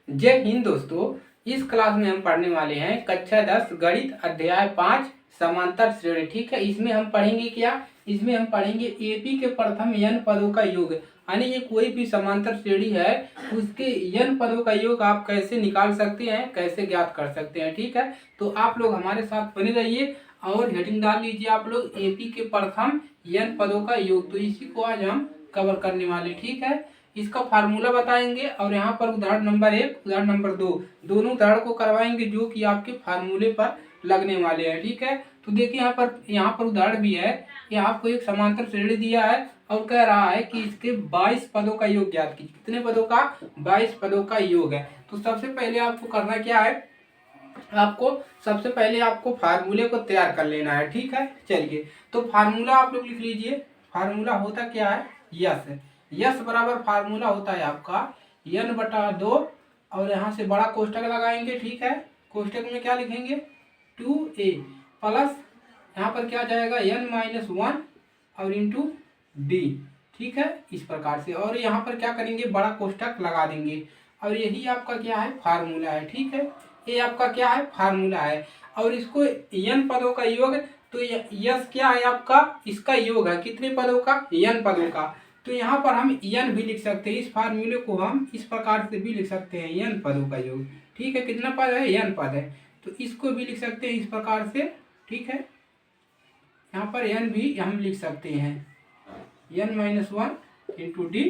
जय हिंद दोस्तों। इस क्लास में हम पढ़ने वाले हैं कक्षा 10 गणित अध्याय 5 समांतर श्रेणी। ठीक है, इसमें हम पढ़ेंगे क्या? इसमें हम पढ़ेंगे एपी के प्रथम n पदों का योग, यानी ये कोई भी समांतर श्रेणी है उसके n पदों का योग आप कैसे निकाल सकते हैं, कैसे ज्ञात कर सकते हैं। ठीक है, तो आप लोग हमारे साथ बने रहिए और हेडिंग डाल लीजिए आप लोग एपी के प्रथम n पदों का योग। तो इसी को आज हम कवर करने वाले। ठीक है, इसका फार्मूला बताएंगे और यहाँ पर उदाहरण नंबर 1 उदाहरण नंबर 2 दोनों उदाहरण को करवाएंगे जो कि आपके फार्मूले पर लगने वाले हैं। ठीक है, तो देखिए यहाँ पर उदाहरण भी है कि आपको एक समांतर श्रेणी दिया है और कह रहा है कि इसके 22 पदों का योग ज्ञात कीजिए। कितने पदों का? 22 पदों का योग है। तो सबसे पहले आपको करना क्या है, सबसे पहले आपको फार्मूले को तैयार कर लेना है। ठीक है, चलिए तो फार्मूला आप लोग लिख लीजिए। फार्मूला होता क्या है? यस है। यस बराबर फार्मूला होता है आपका n/2 और यहाँ से बड़ा कोष्टक लगाएंगे। ठीक है, कोष्टक में क्या लिखेंगे? 2a प्लस यहाँ पर क्या जाएगा n-1 और इंटू d। ठीक है, इस प्रकार से और यहाँ पर क्या करेंगे, बड़ा कोष्टक लगा देंगे और यही आपका क्या है? फार्मूला है। ठीक है, ये आपका क्या है? फार्मूला है। और इसको n पदों का योग, तो यस क्या है आपका? इसका योग है कितने पदों का? n पदों का। तो यहाँ पर हम n भी लिख सकते हैं। इस फार्मूले को हम इस प्रकार से भी लिख सकते हैं, n पदों का योग। ठीक है, कितना पद है? n पद है। तो इसको भी लिख सकते हैं इस प्रकार से। ठीक है, यहाँ पर n भी हम लिख सकते हैं n-1 इंटू डी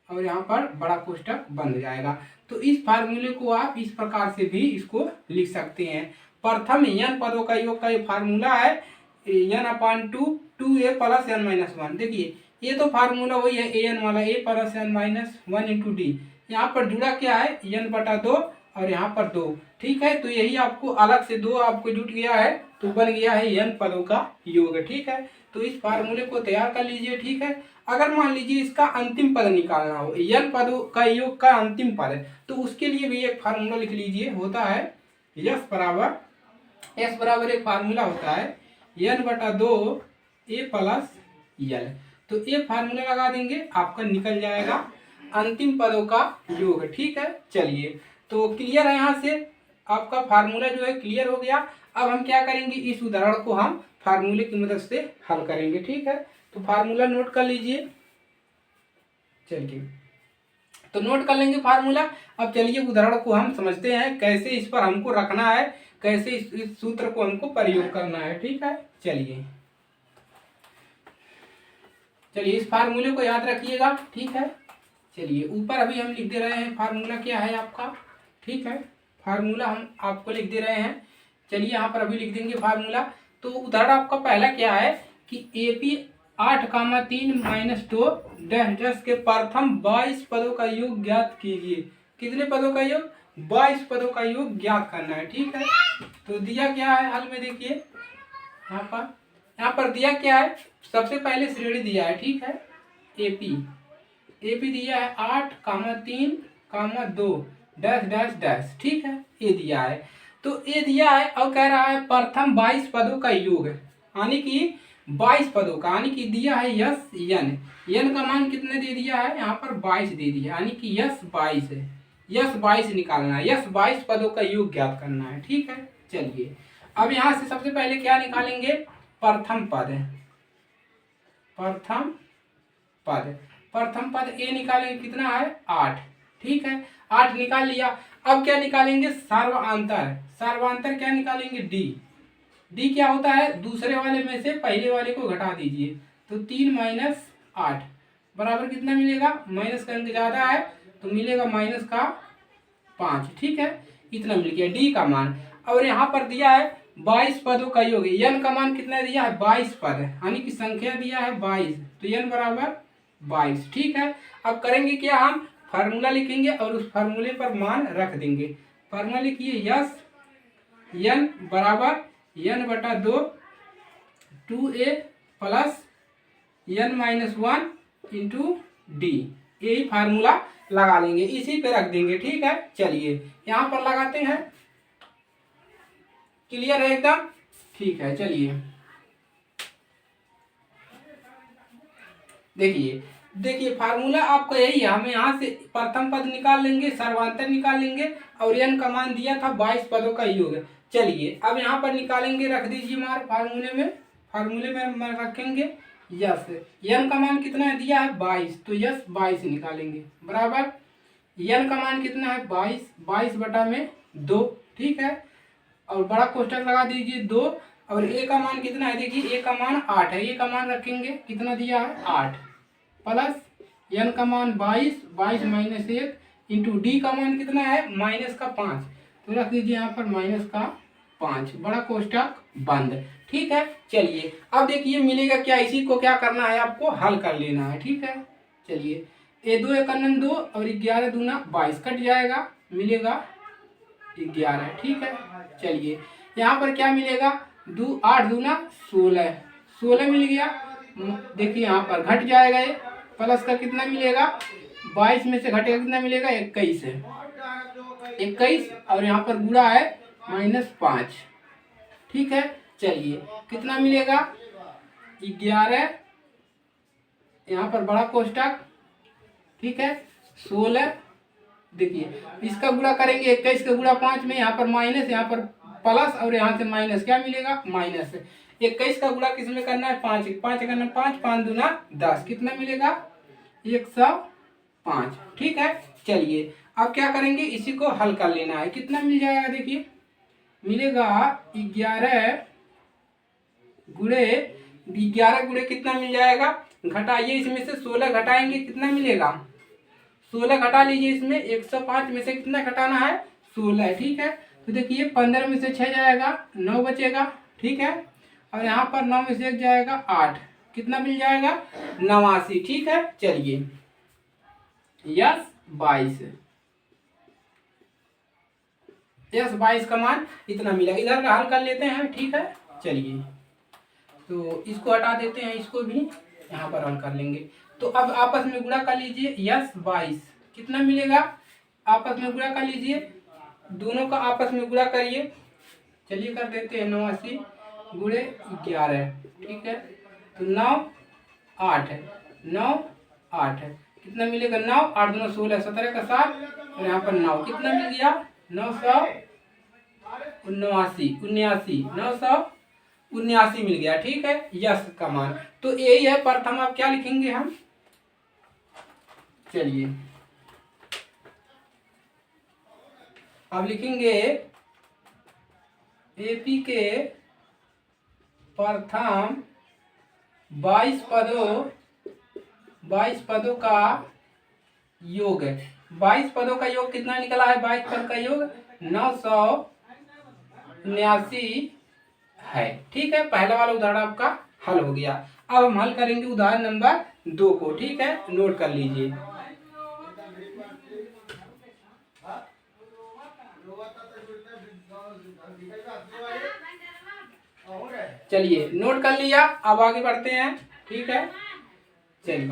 और यहाँ पर बड़ा कोष्टक बन जाएगा। तो इस फार्मूले को आप इस प्रकार से भी इसको लिख सकते हैं। प्रथम n पदों का योग का ये फार्मूला है n/2 2a प्लस n-1। देखिए ये तो फार्मूला वही है an वाला, a plus n-1 into D. यहाँ पर जुड़ा क्या है? n/2 और यहाँ पर 2। ठीक है, तो यही आपको अलग से 2 आपको जुट गया है तो बन गया है n पदों का योग। ठीक है, तो इस फार्मूले को तैयार कर लीजिए। ठीक है, अगर मान लीजिए इसका अंतिम पद निकालना हो, n पदों का योग का अंतिम पद है, तो उसके लिए भी एक फार्मूला लिख लीजिए। होता है s बराबर एक फार्मूला होता है n/2 a प्लस l। तो ये फार्मूला लगा देंगे, आपका निकल जाएगा अंतिम पदों का योग। ठीक है, चलिए तो क्लियर है। यहाँ से आपका फार्मूला जो है क्लियर हो गया। अब हम क्या करेंगे, इस उदाहरण को हम फार्मूले की मदद से हल करेंगे। ठीक है, तो फार्मूला नोट कर लीजिए। चलिए तो नोट कर लेंगे फार्मूला। अब चलिए उदाहरण को हम समझते हैं कैसे इस पर हमको रखना है, कैसे इस सूत्र को हमको प्रयोग करना है। ठीक है, चलिए इस फार्मूले को याद रखिएगा। ठीक है, चलिए ऊपर अभी हम लिख दे रहे हैं फार्मूला क्या है आपका। ठीक है, फार्मूला हम आपको लिख दे रहे हैं। चलिए यहाँ पर अभी लिख देंगे फार्मूला। तो उदाहरण आपका पहला क्या है कि AP 8,3 - 2 के प्रथम 22 पदों का योग ज्ञात कीजिए। कितने पदों का योग? 22 पदों का योग ज्ञात करना है। ठीक है, तो दिया क्या है हल में? देखिए यहाँ पर दिया क्या है, सबसे पहले श्रेणी दिया है। ठीक है, एपी दिया है 8,3, 2 - ठीक है, ये दिया है। तो ये दिया है और कह रहा है प्रथम 22 पदों का योग है, यानी कि 22 पदों का, यानी कि दिया है यस n का मान कितने दे दिया है? यहाँ पर 22 दे दिया, यानी कि यस 22 है। यस 22 निकालना है, यस 22 पदों का योग ज्ञात करना है। ठीक है, चलिए अब यहाँ से सबसे पहले क्या निकालेंगे? प्रथम पद है, प्रथम पद ए निकालेंगे। कितना है? 8। ठीक है, 8 निकाल लिया। अब क्या निकालेंगे? सर्वांतर क्या निकालेंगे? डी क्या होता है? दूसरे वाले में से पहले वाले को घटा दीजिए, तो 3 - 8 बराबर कितना मिलेगा? माइनस का अंक ज्यादा है तो मिलेगा -5। ठीक है, इतना मिल गया डी का मान। और यहाँ पर दिया है 22 पदों का योग। n का मान कितना दिया है? 22 पद है, यानी कि संख्या दिया है 22, तो n बराबर 22। ठीक है, अब करेंगे क्या, हम फार्मूला लिखेंगे और उस फार्मूले पर मान रख देंगे। फार्मूला लिखिए यस n बराबर n/2 2a plus n-1 into D. यही फार्मूला लगा लेंगे, इसी पे रख देंगे। ठीक है, चलिए यहाँ पर लगाते हैं। क्लियर है एकदम? ठीक है, चलिए देखिए देखिए फार्मूला आपका यही है, हम यहाँ से प्रथम पद निकाल लेंगे, सर्वांतर निकाल लेंगे और n का मान दिया था 22 पदों का योग। चलिए अब यहाँ पर निकालेंगे, रख दीजिए हमारे फार्मूले में हम रखेंगे यस। n का मान कितना है दिया है 22, तो यस 22 निकालेंगे बराबर n का मान कितना है 22, 22 बटा में 2, ठीक है। और बड़ा कोष्ठक लगा दीजिए 2, और a का मान कितना है, देखिए a का मान 8 है, a का मान रखेंगे कितना दिया है 8, प्लस n का मान 22, 22 माइनस 1 इंटू d का मान कितना है माइनस का 5, तो रख दीजिए यहाँ पर माइनस का 5, बड़ा कोष्ठक बंद, ठीक है। चलिए अब देखिए मिलेगा क्या, इसी को क्या करना है आपको हल कर लेना है, ठीक है। चलिए ए 2 एक 2 और 11 दूना 22 कट जाएगा, मिलेगा 11, ठीक है। चलिए यहाँ पर क्या मिलेगा 8 दूना 16, 16 मिल गया। देखिए यहाँ पर घट जाएगा ये, प्लस का कितना मिलेगा 22 में से घटेगा कितना मिलेगा 21 है, 21 और यहाँ पर गुणा है -5, ठीक है। चलिए कितना मिलेगा 11, यहाँ पर बड़ा कोष्ठक, ठीक है 16, देखिए इसका गुणा करेंगे 21 का गुणा 5 में, यहाँ पर माइनस, यहाँ पर प्लस और यहाँ से माइनस, क्या मिलेगा माइनस। 21 का गुणा किस में करना है 5, 5 करना 5, 5 दूना 10, कितना मिलेगा 105, ठीक है। चलिए अब क्या करेंगे, इसी को हल कर लेना है, कितना मिल जाएगा देखिए मिलेगा 11 गुणे कितना मिल जाएगा, घटाइए इसमें से 16 घटाएंगे कितना मिलेगा 16 घटा लीजिए, इसमें 105 में से कितना घटाना है 16, ठीक है। तो देखिए 15 में से 6 जाएगा 9 बचेगा, ठीक है। और यहाँ पर 9 में से 1 जाएगा 8, कितना मिल जाएगा 89, ठीक है। चलिए यस 22 का मान इतना मिला, इधर का हल कर लेते हैं, ठीक है। चलिए तो इसको हटा देते हैं, इसको भी यहाँ पर हल कर लेंगे। तो अब आपस में गुणा कर लीजिए, यस 22 कितना मिलेगा, आपस में गुणा कर लीजिए, दोनों का आपस में गुणा करिए। चलिए कर देते हैं 89 गुणे 11, ठीक है। तो 9 8 9 8 कितना मिलेगा 9, 8 दूना 16, 17 का 7 और यहाँ पर 9 कितना मिल गया 979 मिल गया, ठीक है। यस का मान तो यही है प्रथम। अब क्या लिखेंगे हम, चलिए अब लिखेंगे एपी के प्रथम 22 पदों का योग है। 22 पदों का योग कितना निकला है, 22 पद का योग 979 है, ठीक है। पहला वाला उदाहरण आपका हल हो गया। अब हम हल करेंगे उदाहरण नंबर 2 को, ठीक है, नोट कर लीजिए। चलिए नोट कर लिया, अब आगे बढ़ते हैं, ठीक है। चलिए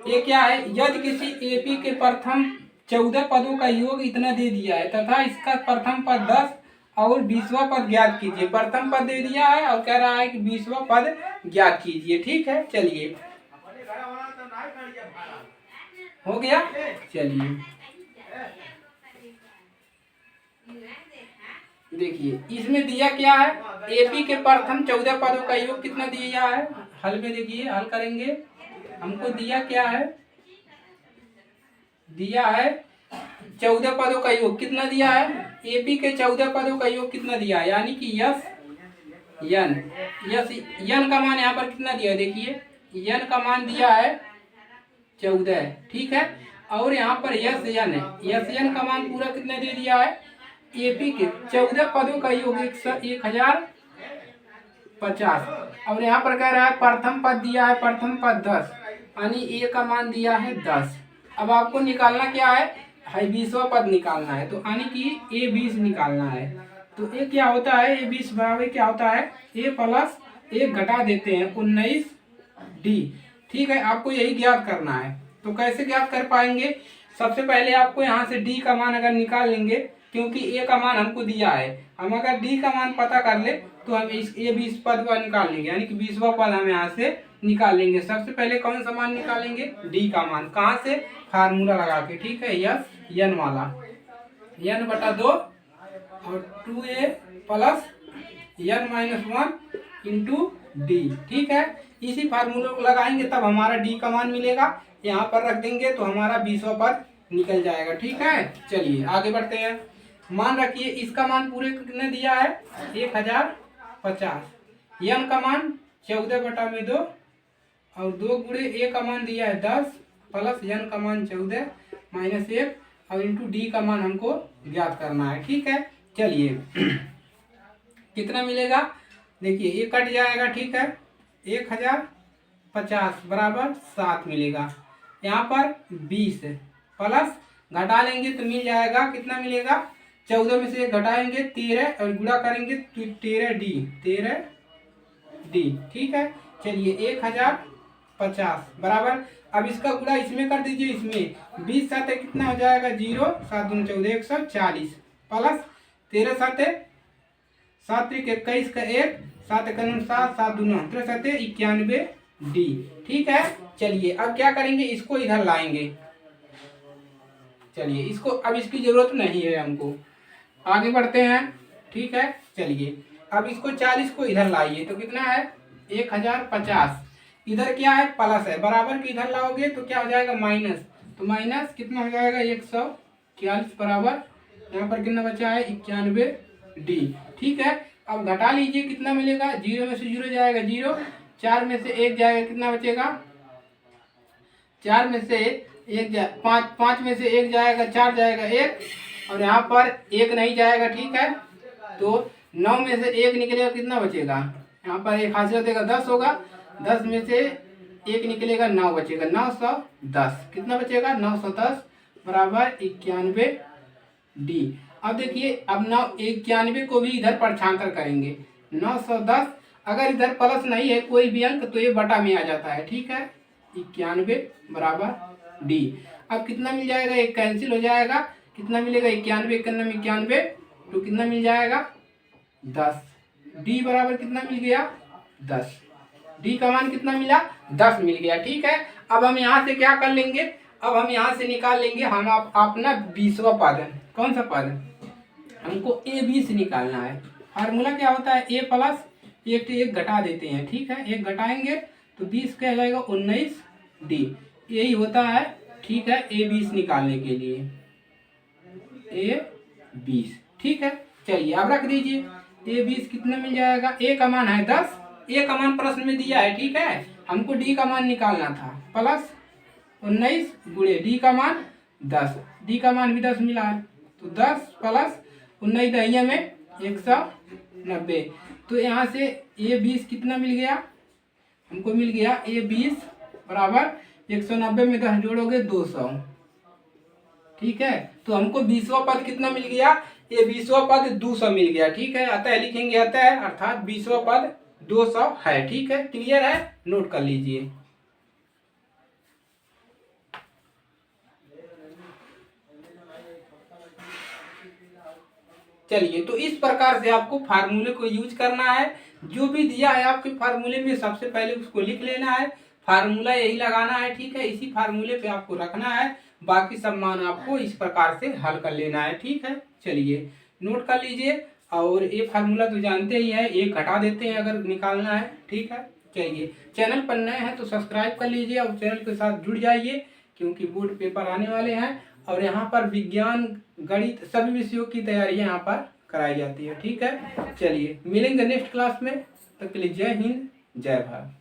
ये क्या है, यदि किसी एपी के प्रथम 14 पदों का योग इतना दे दिया है तथा इसका प्रथम पद 10 और 20वां पद ज्ञात कीजिए। प्रथम पद दे दिया है और कह रहा है कि 20वां पद ज्ञात कीजिए, ठीक है। चलिए हो गया, चलिए देखिए इसमें दिया क्या है, एपी के प्रथम 14 पदों का योग कितना दिया है, हल में देखिए हल करेंगे, हमको दिया क्या है, दिया है 14 पदों का योग कितना दिया है, एपी के 14 पदों का योग कितना दिया है, यानी कि यस यन का मान यहाँ पर कितना दिया है, देखिए यन का मान दिया है 14, ठीक है। और यहाँ पर यस यन है, यस यन का मान पूरा कितना दे दिया है, एपी के 14 पदों का योग 1050, और यहाँ पर कह रहा है प्रथम पद दिया है, प्रथम पद 10 यानी ए का मान दिया है 10। अब आपको निकालना क्या है 20वां पद निकालना है, तो यानी कि ए 20 निकालना है। तो ए क्या होता है, ए 20 बराबर क्या होता है, ए प्लस 1 घटा देते हैं 19 डी, ठीक है। आपको यही ज्ञात करना है, तो कैसे ज्ञात कर पाएंगे, सबसे पहले आपको यहाँ से डी का मान अगर निकाल लेंगे, क्योंकि ए का मान हमको दिया है, हम अगर डी का मान पता कर ले तो हम ये 20 पद का निकाल लेंगे, यानी कि 20वां पद हम यहाँ से निकाल लेंगे। सबसे पहले कौन सा मान निकालेंगे, डी का मान। कहाँ से, फार्मूला लगा के, ठीक है, यस एन वाला, n बटा 2 और 2a plus n minus 1 into D, ठीक है। इसी फार्मूले को लगाएंगे तब हमारा डी का मान मिलेगा, यहाँ पर रख देंगे तो हमारा 20वां पद निकल जाएगा, ठीक है। चलिए आगे बढ़ते हैं। मान रखिए इसका मान पूरे कितने दिया है, 1050, n का मान 14 बटा में 2 और 2 गुणे a का मान दिया है 10 प्लस n का मान 14 माइनस 1 और इंटू डी का मान हमको ज्ञात करना है, ठीक है। चलिए कितना मिलेगा, देखिए ये कट जाएगा, ठीक है, 1050 बराबर 7 मिलेगा। यहाँ पर 20 प्लस घटा लेंगे तो मिल जाएगा, कितना मिलेगा, 14 में से घटाएंगे 13 और गुणा करेंगे तो 13 डी, ठीक है। चलिए 1050 बराबर, अब इसका गुणा इसमें कर दीजिए, इसमें 20 साथ कितना हो जाएगा 0, 7 दूनी 14 140 प्लस 13 साथ 7 त्रिक 21 का 1, 7 1 7, 7 दूनी 91 डी, ठीक है। चलिए अब क्या करेंगे, इसको इधर लाएंगे। चलिए इसको अब इसकी जरूरत नहीं है हमको, आगे बढ़ते हैं, ठीक है। चलिए अब इसको 40 को इधर लाइए तो कितना है 1050, इधर क्या है प्लस है, बराबर के इधर लाओगे तो क्या हो जाएगा माइनस, तो माइनस कितना हो जाएगा 140 बराबर, यहाँ पर कितना बचा है 91 डी, ठीक है। अब घटा लीजिए कितना मिलेगा, 0 में से 0 जाएगा 0, 4 में से 1 जाएगा, कितना बचेगा 4 में से 1 5 में से 1 जाएगा 4 जाएगा 1 और यहाँ पर 1 नहीं जाएगा, ठीक है। तो 9 में से 1 निकलेगा, कितना बचेगा, यहाँ पर 1 हासिल देगा 10 होगा, 10 में से 1 निकलेगा 9 बचेगा, 910, कितना बचेगा 910 बराबर 91 डी। अब देखिए अब 91 को भी इधर परछांतर करेंगे, 910 अगर इधर प्लस नहीं है कोई भी अंक तो ये बटा में आ जाता है, ठीक है, 91 बराबर डी। अब कितना मिल जाएगा, एक कैंसिल हो जाएगा, कितना मिलेगा 91 91 तो कितना मिल जाएगा 10, डी बराबर कितना मिल गया 10, डी का मान कितना मिला 10 मिल गया, ठीक है। अब हम यहाँ से क्या कर लेंगे, अब हम यहाँ से निकाल लेंगे हम अपना 20वां पद, कौन सा पद, हमको a20 निकालना है। फार्मूला क्या होता है, a प्लस 1 घटा देते हैं, ठीक है, 1 घटाएंगे तो 20 क्या जाएगा 19 डी, यही होता है, ठीक है, a20 निकालने के लिए a20, ठीक है। चलिए अब रख दीजिए, a20 कितना मिल जाएगा, a का मान है 10, a का मान प्रश्न में दिया है, ठीक है, हमको d का मान निकालना था, प्लस 19 गुणे d का मान 10, d का मान भी 10 मिला है तो 10 प्लस 19 दहिया में 190, तो यहाँ से a20 कितना मिल गया, हमको मिल गया a20 बराबर 190 में 10 जोड़ोगे 200, ठीक है। तो हमको 20वां पद कितना मिल गया, ये 20वां पद 200 मिल गया, ठीक है, अतः लिखेंगे अतः, अर्थात 20वां पद 200 है, ठीक है, क्लियर है, नोट कर लीजिए। चलिए तो इस प्रकार से आपको फार्मूले को यूज करना है, जो भी दिया है आपके फार्मूले में सबसे पहले उसको लिख लेना है, फार्मूला यही लगाना है, ठीक है, इसी फार्मूले पे आपको रखना है, बाकी सब मान आपको इस प्रकार से हल कर लेना है, ठीक है। चलिए नोट कर लीजिए, और ये फार्मूला तो जानते ही है, 1 घटा देते हैं अगर निकालना है, ठीक है। चलिए चैनल पर नए हैं तो सब्सक्राइब कर लीजिए और चैनल के साथ जुड़ जाइए, क्योंकि बोर्ड पेपर आने वाले हैं और यहाँ पर विज्ञान गणित सभी विषयों की तैयारी यहाँ पर कराई जाती है, ठीक है। चलिए मिलेंगे नेक्स्ट क्लास में, तब के लिए जय हिंद जय भारत।